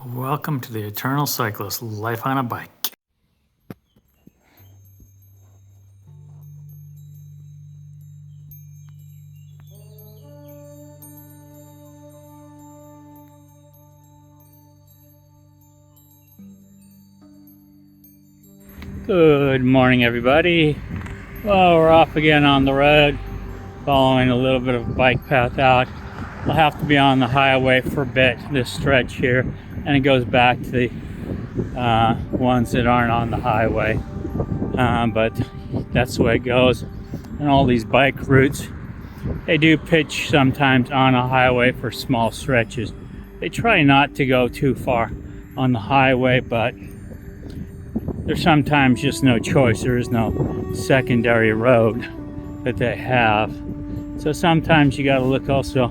Welcome to the Eternal Cyclist, life on a bike. Good morning, everybody. Well, we're off again on the road, following a little bit of a bike path out. We'll have to be on the highway for a bit, this stretch here, and it goes back to the ones that aren't on the highway. But that's the way it goes. And all these bike routes, they do pitch sometimes on a highway for small stretches. They try not to go too far on the highway, but there's sometimes just no choice. There is no secondary road that they have. So sometimes you got to look also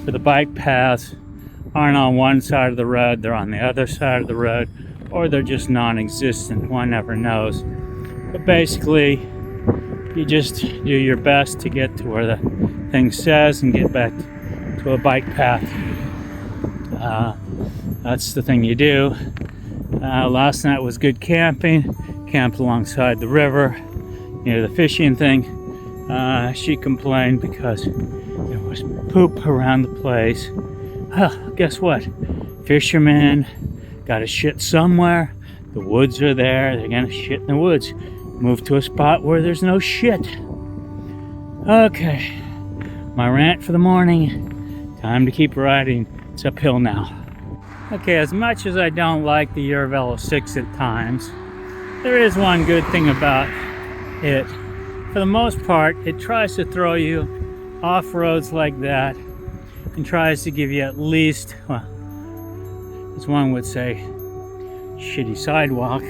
for the bike paths aren't on one side of the road, they're on the other side of the road, or they're just non-existent. One never knows. But basically, you just do your best to get to where the thing says and get back to a bike path. That's the thing you do. Last night was good camping. Camped alongside the river near the fishing thing. She complained because there was poop around the place. Guess what? Fishermen gotta shit somewhere. The woods are there. They're gonna shit in the woods. Move to a spot where there's no shit. Okay, my rant for the morning. Time to keep riding. It's uphill now. Okay, as much as I don't like the Urvelo 6 at times, there is one good thing about it. For the most part, it tries to throw you off roads like that and tries to give you at least, well, as one would say, shitty sidewalk,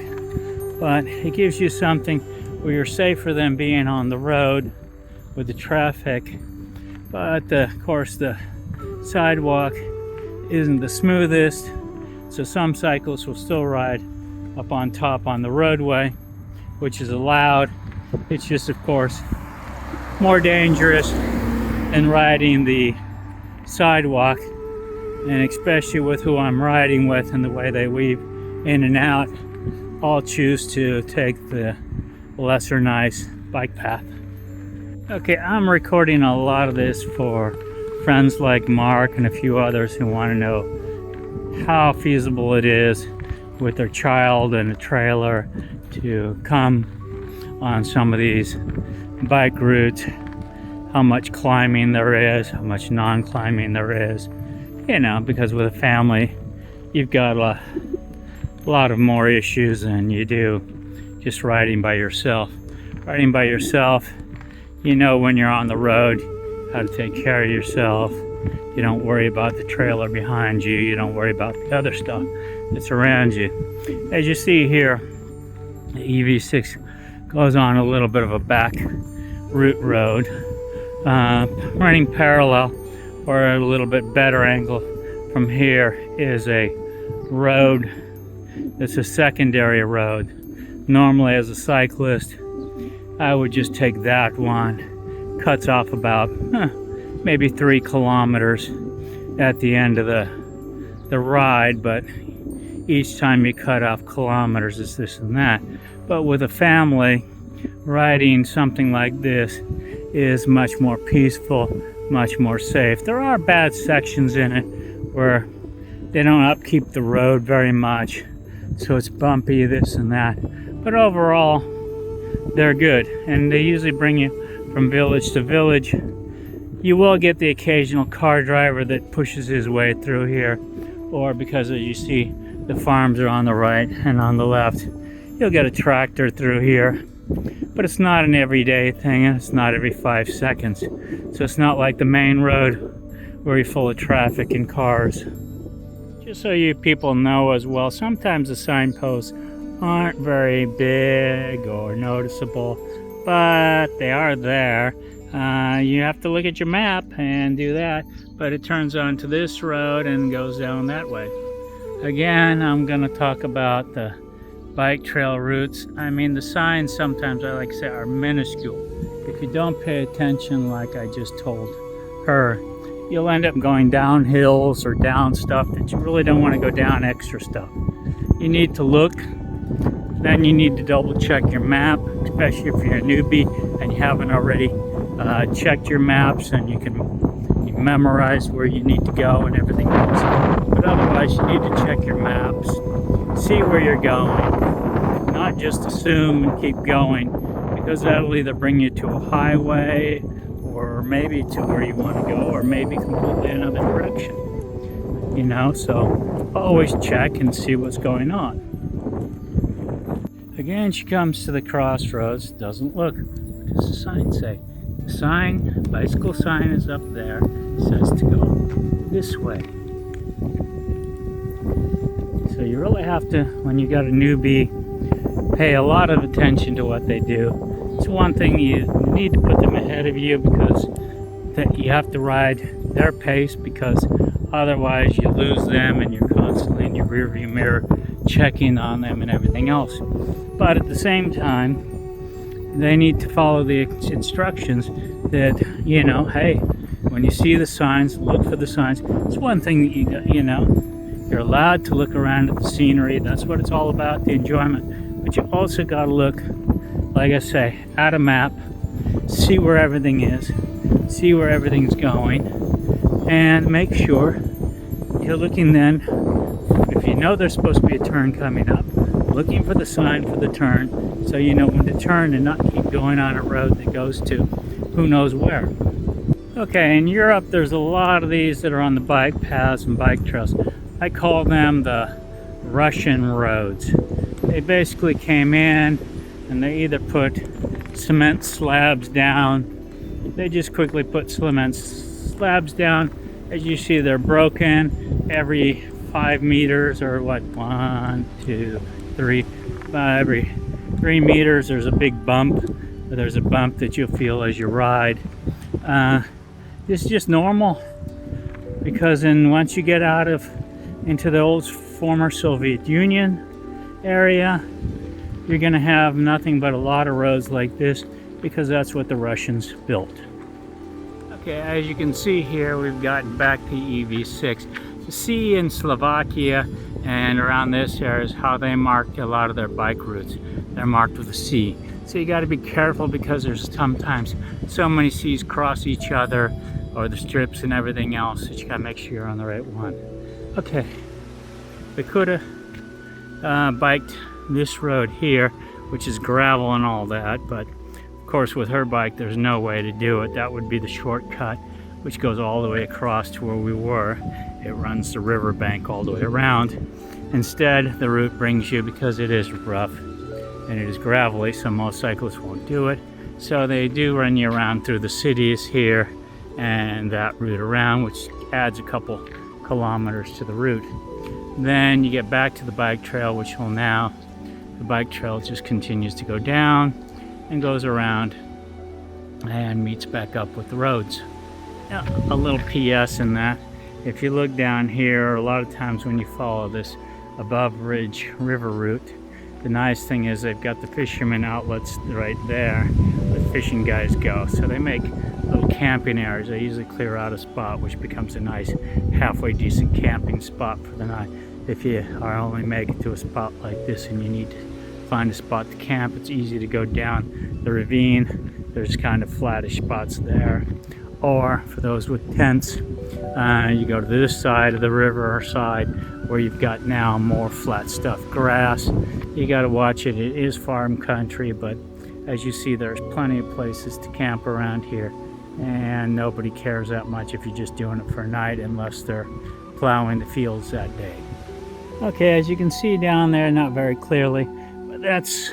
but it gives you something where you're safer than being on the road with the traffic. But of course, the sidewalk isn't the smoothest, so some cyclists will still ride up on top on the roadway, which is allowed. It's just, of course, more dangerous than riding the sidewalk, and especially with who I'm riding with and the way they weave in and out, I'll choose to take the lesser nice bike path. Okay, I'm recording a lot of this for friends like Mark and a few others who want to know how feasible it is with their child and a trailer to come on some of these bike routes, how much climbing there is, how much non-climbing there is, because with a family you've got a lot of more issues than you do just riding by yourself. Riding by yourself, when you're on the road how to take care of yourself. You don't worry about the trailer behind you. You don't worry about the other stuff that's around you. As you see here, the EV6 goes on a little bit of a back route road, running parallel or a little bit better angle from here is a road that's a secondary road. Normally as a cyclist, I would just take that one. Cuts off about maybe 3 kilometers at the end of the ride, but each time you cut off kilometers it's this and that. But with a family, riding something like this is much more peaceful, much more safe. There are bad sections in it where they don't upkeep the road very much, so it's bumpy, this and that. But overall, they're good, and they usually bring you from village to village. You will get the occasional car driver that pushes his way through here, or because as you see, the farms are on the right and on the left, you'll get a tractor through here. But it's not an everyday thing, and it's not every 5 seconds. So it's not like the main road where you're full of traffic and cars. Just so you people know as well, sometimes the signposts aren't very big or noticeable, but they are there. You have to look at your map and do that, but it turns onto this road and goes down that way. Again, I'm going to talk about the bike trail routes. The signs sometimes, I like to say, are minuscule. If you don't pay attention like I just told her, you'll end up going down hills or down stuff that you really don't want to go down extra stuff. You need to look, then you need to double check your map, especially if you're a newbie and you haven't already checked your maps and you memorize where you need to go and everything else. But otherwise, you need to check your maps, see where you're going, not just assume and keep going, because that'll either bring you to a highway or maybe to where you want to go, or maybe completely another direction. You know, so always check and see what's going on. Again, she comes to the crossroads, doesn't look. What does the sign say? The sign, bicycle sign is up there, says to go this way. So you really have to, when you got a newbie, pay a lot of attention to what they do. It's one thing, you need to put them ahead of you, because that you have to ride their pace, because otherwise you lose them and you're constantly in your rearview mirror checking on them and everything else. But at the same time, they need to follow the instructions that, you know, hey, when you see the signs, look for the signs. It's one thing that you know, you're allowed to look around at the scenery. That's what it's all about, the enjoyment. But you also got to look, like I say, at a map, see where everything is, see where everything's going, and make sure you're looking then, if you know there's supposed to be a turn coming up, looking for the sign for the turn, so you know when to turn and not keep going on a road that goes to who knows where. Okay, in Europe there's a lot of these that are on the bike paths and bike trails. I call them the Russian roads. They basically came in and they either put cement slabs down. They just quickly put cement slabs down. As you see, they're broken every 5 meters, or what, 1, 2, 3, every 3 meters there's a big bump. There's a bump that you'll feel as you ride. It's just normal, because once you get out into the old former Soviet Union area, you're going to have nothing but a lot of roads like this, because that's what the Russians built. Okay, as you can see here, we've gotten back to EV6. You see in Slovakia and around this area is how they marked a lot of their bike routes. They're marked with a C. So you got to be careful, because there's sometimes so many C's cross each other, or the strips and everything else, that you got to make sure you're on the right one. Okay, we could have biked this road here, which is gravel and all that, but of course with her bike there's no way to do it. That would be the shortcut, which goes all the way across to where we were. It runs the riverbank all the way around. Instead, the route brings you, because it is rough and it is gravelly, so most cyclists won't do it, so they do run you around through the cities here and that route around, which adds a couple kilometers to the route. Then you get back to the bike trail, which will now, the bike trail just continues to go down and goes around and meets back up with the roads. Now, a little PS in that, if you look down here, a lot of times when you follow this above ridge river route, the nice thing is they've got the fishermen outlets right there where the fishing guys go. So they make little camping areas. They usually clear out a spot, which becomes a nice halfway decent camping spot for the night. If you are only making it to a spot like this and you need to find a spot to camp, it's easy to go down the ravine. There's kind of flattish spots there. Or for those with tents, you go to this side of the river side where you've got now more flat stuff, grass. You got to watch it. It is farm country, but as you see, there's plenty of places to camp around here, and nobody cares that much if you're just doing it for a night, unless they're plowing the fields that day. Okay, as you can see down there, not very clearly, but that's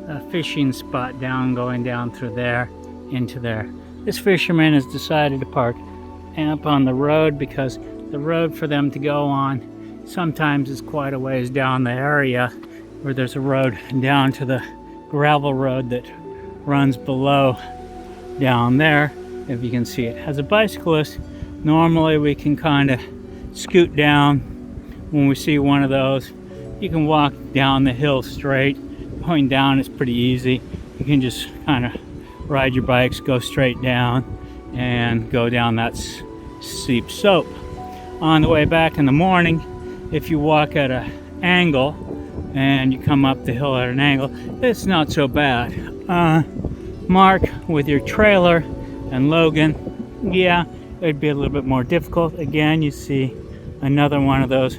a fishing spot going down through there into there. This fisherman has decided to park up on the road, because the road for them to go on sometimes is quite a ways down the area, where there's a road down to the gravel road that runs below down there. If you can see it. As a bicyclist, normally we can kind of scoot down when we see one of those. You can walk down the hill straight. Going down is pretty easy. You can just kind of ride your bikes, go straight down, and go down that steep slope. On the way back in the morning, if you walk at an angle and you come up the hill at an angle, it's not so bad. Mark, with your trailer and Logan, yeah, it'd be a little bit more difficult. Again, you see another one of those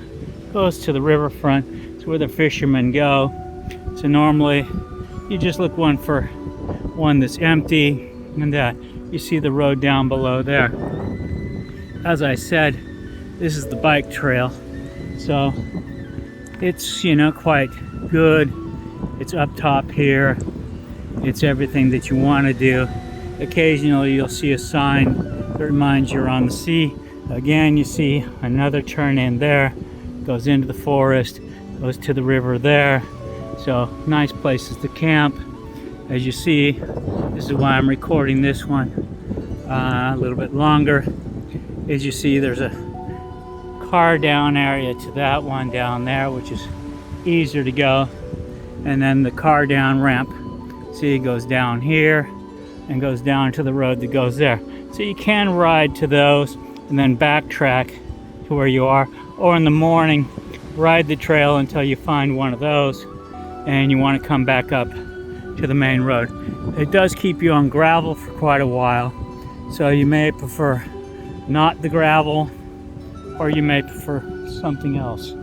goes to the riverfront. It's where the fishermen go. So normally you just look for one that's empty, and you see the road down below there. As I said, this is the bike trail, so it's, you know, quite good. It's up top here. It's everything that you want to do. Occasionally you'll see a sign that reminds you you're on the sea. Again, you see another turn in there, goes into the forest, goes to the river there. So nice places to camp. As you see, this is why I'm recording this one a little bit longer. As you see, there's a car down area to that one down there, which is easier to go. And then the car down ramp, see, it goes down here and goes down to the road that goes there. So you can ride to those and then backtrack to where you are, or in the morning ride the trail until you find one of those and you want to come back up to the main road. It does keep you on gravel for quite a while, so you may prefer not the gravel, or you may prefer something else.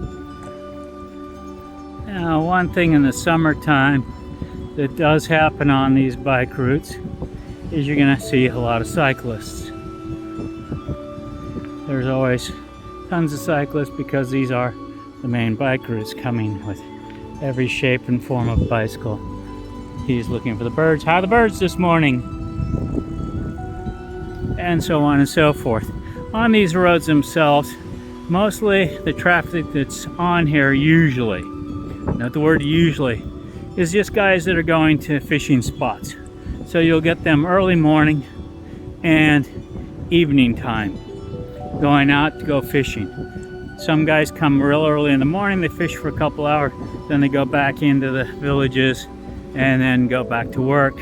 Now, one thing in the summertime that does happen on these bike routes is you're going to see a lot of cyclists. There's always tons of cyclists because these are the main bike routes coming with every shape and form of bicycle. He's looking for the birds. How are the birds this morning? And so on and so forth. On these roads themselves, mostly the traffic that's on here usually, note the word usually, is just guys that are going to fishing spots. So you'll get them early morning and evening time going out to go fishing. Some guys come real early in the morning, they fish for a couple hours, then they go back into the villages and then go back to work.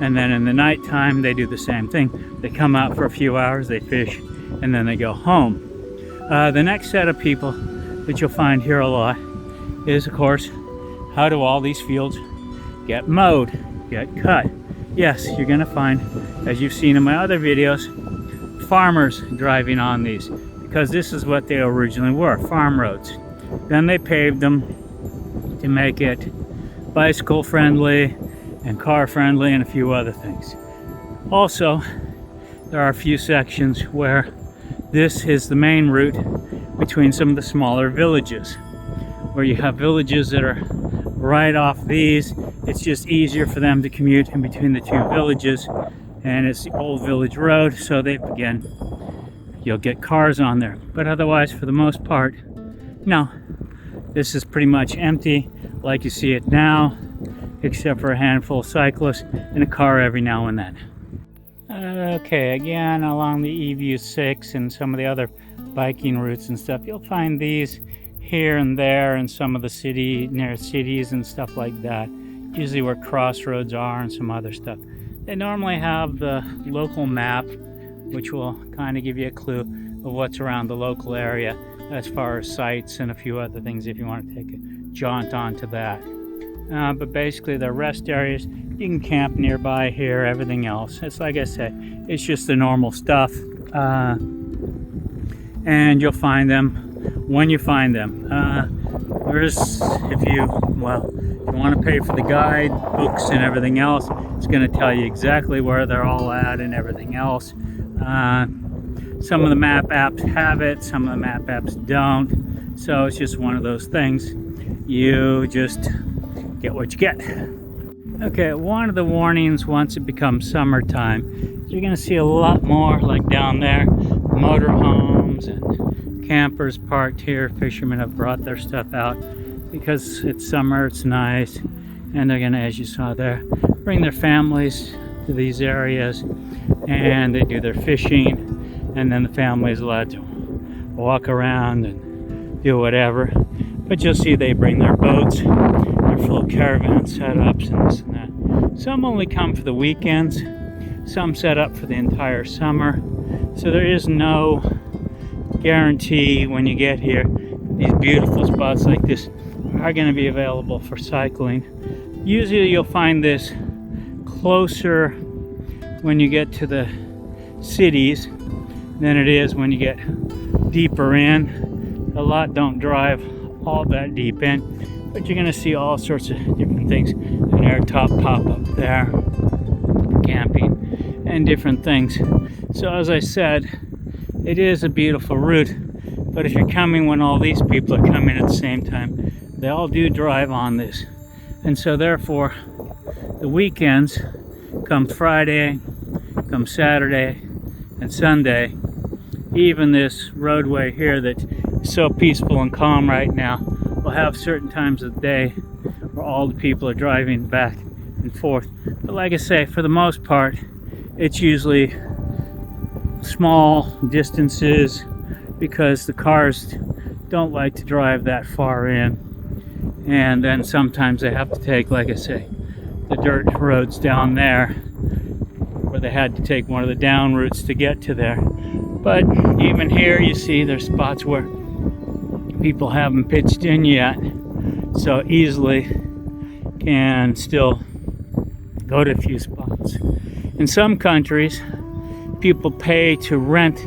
And then in the nighttime they do the same thing. They come out for a few hours, they fish, and then they go home. The next set of people that you'll find here a lot is, of course, how do all these fields get mowed, get cut? Yes, you're gonna find, as you've seen in my other videos, farmers driving on these, because this is what they originally were, farm roads. Then they paved them to make it bicycle friendly and car friendly and a few other things. Also, there are a few sections where this is the main route between some of the smaller villages, where you have villages that are right off these. It's just easier for them to commute in between the two villages, and it's the old village road, so you'll get cars on there. But otherwise, for the most part, no. This is pretty much empty like you see it now, except for a handful of cyclists and a car every now and then. Okay, again, along the EVU6 and some of the other biking routes and stuff, you'll find these here and there in some of the near cities and stuff like that. Usually where crossroads are and some other stuff. They normally have the local map, which will kind of give you a clue of what's around the local area as far as sites and a few other things if you want to take a jaunt onto that. But basically they're rest areas. You can camp nearby here, everything else. It's like I said, it's just the normal stuff. And you'll find them when you find them. If you want to pay for the guide, books and everything else, it's going to tell you exactly where they're all at and everything else. Some of the map apps have it, some of the map apps don't. So it's just one of those things. You just get what you get. Okay, one of the warnings once it becomes summertime, you're going to see a lot more, like down there, motorhomes and campers parked here. Fishermen have brought their stuff out because it's summer, it's nice, and they're going to, as you saw there, bring their families to these areas and they do their fishing, and then the family is allowed to walk around and do whatever. But you'll see they bring their boats, their full caravan setups and this and that. Some only come for the weekends, some set up for the entire summer. So there is no guarantee when you get here. These beautiful spots like this are going to be available for cycling. Usually you'll find this closer when you get to the cities than it is when you get deeper in. A lot don't drive all that deep in, but you're going to see all sorts of different things. An airtop pop up there, camping, and different things. So as I said, it is a beautiful route, but if you're coming when all these people are coming at the same time, they all do drive on this. And so therefore, the weekends, come Friday, come Saturday, and Sunday, even this roadway here that's so peaceful and calm right now, will have certain times of the day where all the people are driving back and forth. But like I say, for the most part, it's usually small distances because the cars don't like to drive that far in. And then sometimes they have to take, like I say, the dirt roads down there, where they had to take one of the down routes to get to there. But even here you see there's spots where people haven't pitched in yet, so easily can still go to a few spots. In some countries, people pay to rent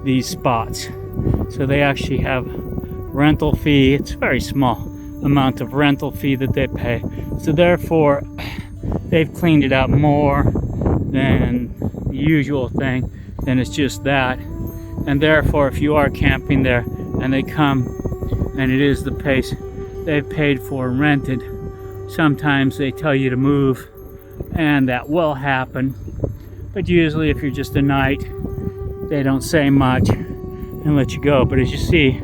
these spots, so they actually have rental fee. It's a very small amount of rental fee that they pay, so therefore they've cleaned it up more than the usual thing. Then it's just that, and therefore if you are camping there and they come and it is the place they've paid for and rented, sometimes they tell you to move, and that will happen. But usually if you're just a night, they don't say much and let you go. But as you see,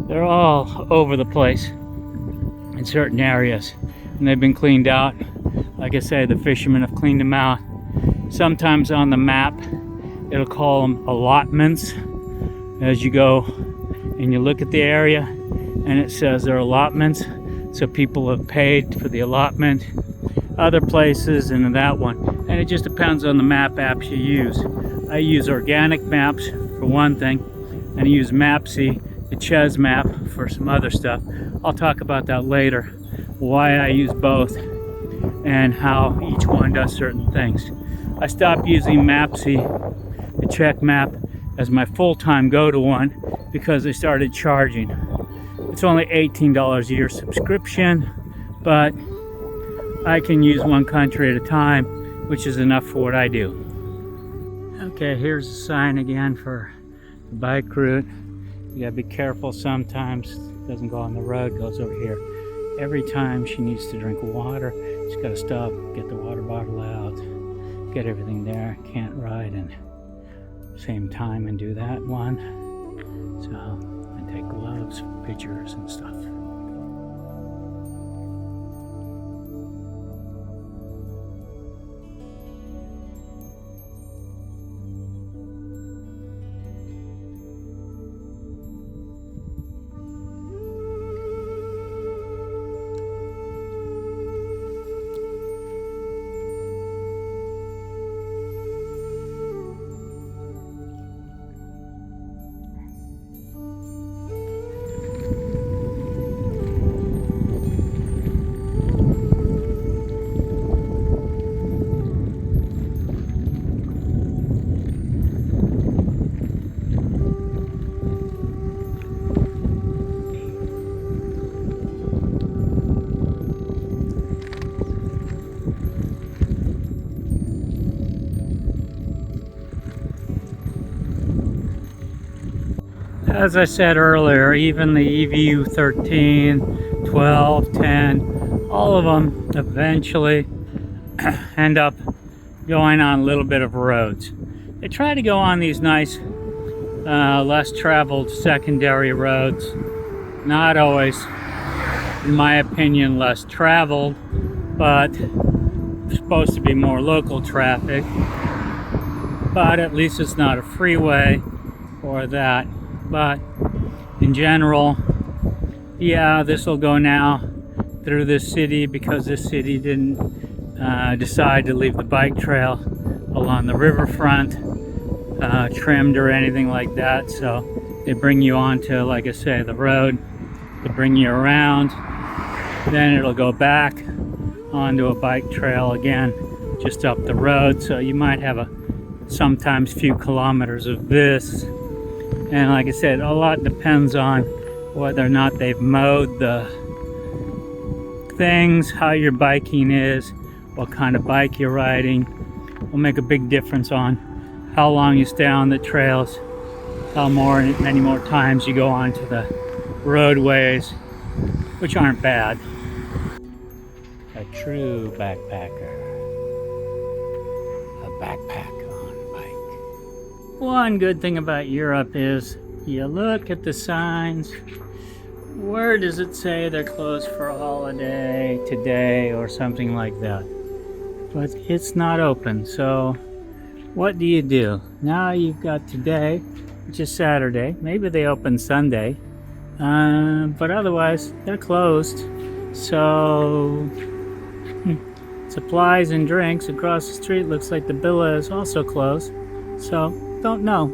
they're all over the place in certain areas, and they've been cleaned out. Like I say, the fishermen have cleaned them out. Sometimes on the map it'll call them allotments as you go and you look at the area, and it says they're allotments, so people have paid for the allotment. Other places and that one, and it just depends on the map apps you use. I use organic maps for one thing, and I use Mapsy, the Ches map, for some other stuff. I'll talk about that later, why I use both and how each one does certain things. I stopped using Mapsy, the Czech map, as my full-time go-to one because they started charging. It's only $18 a year subscription, but I can use one country at a time, which is enough for what I do. Okay, here's the sign again for the bike route. You gotta be careful sometimes. It doesn't go on the road, it goes over here. Every time she needs to drink water, she's gotta stop, get the water bottle out, get everything there. Can't ride and same time and do that one. So, and take gloves, pictures and stuff. As I said earlier, even the EVU 13, 12, 10, all of them eventually end up going on a little bit of roads. They try to go on these nice, less traveled secondary roads. Not always, in my opinion, less traveled, but supposed to be more local traffic. But at least it's not a freeway or that. But in general, yeah, this will go now through this city because this city didn't decide to leave the bike trail along the riverfront. trimmed or anything like that. So they bring you onto, like I say, the road to bring you around. Then it'll go back onto a bike trail again, just up the road. So you might have sometimes few kilometers of this. And like I said, a lot depends on whether or not they've mowed the things, how your biking is, what kind of bike you're riding. Will make a big difference on how long you stay on the trails, how many more times you go onto the roadways, which aren't bad. A true backpacker. A backpack on bike. One good thing about Europe is you look at the signs. Where does it say they're closed for a holiday today or something like that? But it's not open. So what do? Now you've got today, which is Saturday. Maybe they open Sunday. But otherwise they're closed. So supplies and drinks across the street looks like the Billa is also closed. So don't know.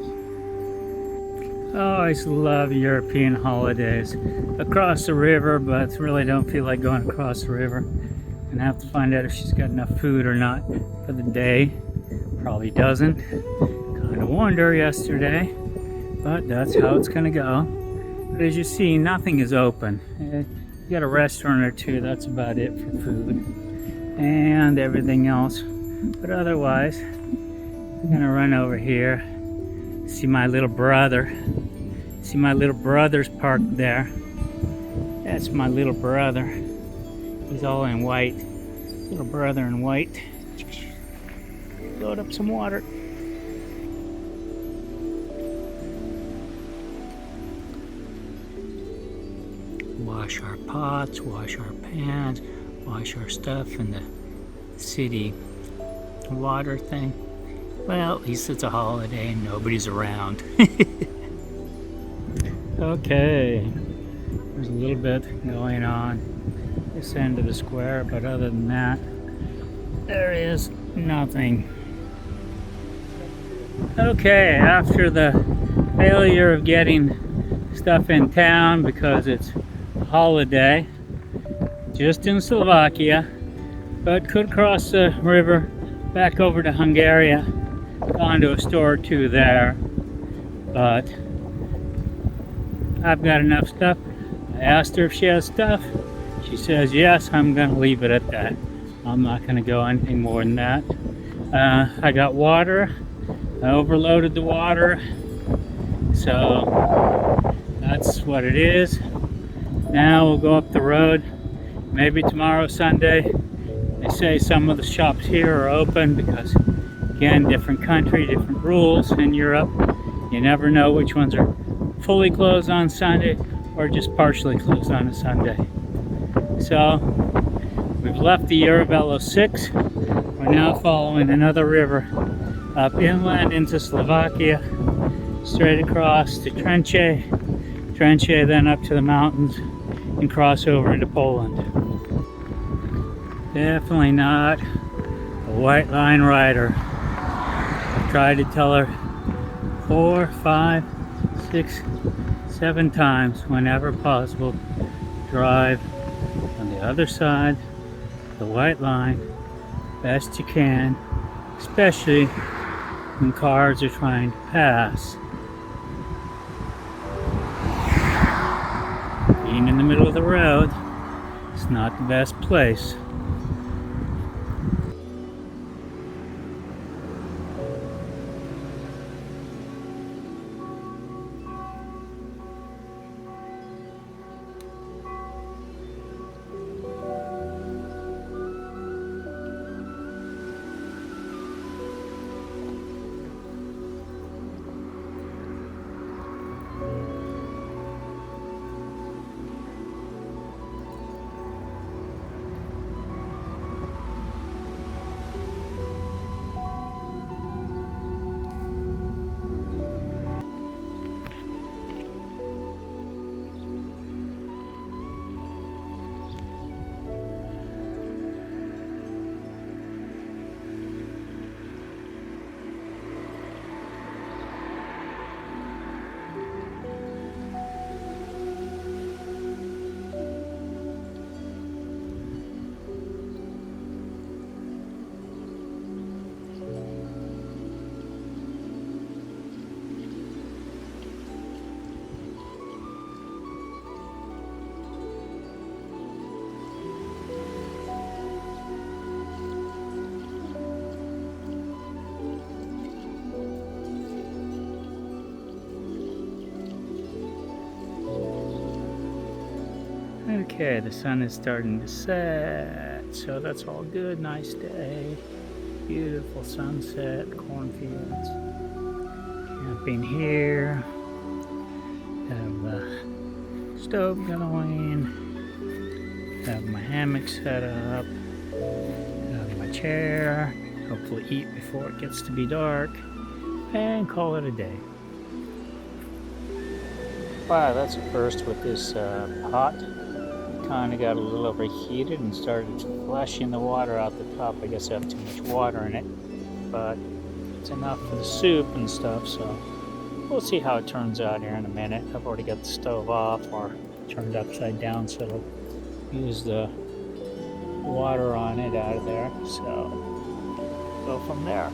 I always love European holidays. Across the river, but really don't feel like going across the river. And have to find out if she's got enough food or not for the day. Probably doesn't. Kind of warned her yesterday, but that's how it's gonna go. But as you see, nothing is open. You got a restaurant or two, that's about it for food. And everything else. But otherwise, I'm gonna run over here. See my little brother. See my little brother's parked there. That's my little brother. He's all in white. Little brother in white. Load up some water. Wash our pots, wash our pans, wash our stuff in the city water thing. Well, at least it's a holiday and nobody's around. Okay, there's a little bit going on this end of the square, but other than that, there is nothing. Okay, after the failure of getting stuff in town because it's a holiday, just in Slovakia, but could cross the river back over to Hungary, gone to a store or two there, but I've got enough stuff. I asked her if she has stuff. She says yes. I'm gonna leave it at that. I'm not gonna go anything more than that. I got water. I overloaded the water, so that's what it is. Now we'll go up the road. Maybe tomorrow, Sunday. They say some of the shops here are open because, again, different country, different rules in Europe. You never know which ones are fully closed on Sunday or just partially closed on a Sunday. So we've left the Urvelo 6. We're now following another river up inland into Slovakia, straight across to Trenčín, then up to the mountains and cross over into Poland. Definitely not a white line rider. I've tried to tell her 4, 5, 6, 7 times whenever possible, drive on the other side of the white line best you can, especially when cars are trying to pass. Being in the middle of the road is not the best place. Okay, the sun is starting to set, so that's all good. Nice day. Beautiful sunset, cornfields. Camping here. Have the stove going. Have my hammock set up. Have my chair. Hopefully eat before it gets to be dark. And call it a day. Wow, that's a first with this pot. Kind of got a little overheated and started flushing the water out the top. I guess I have too much water in it, but it's enough for the soup and stuff, so we'll see how it turns out here in a minute. I've already got the stove off or turned upside down, so it'll use the water on it out of there, so go from there.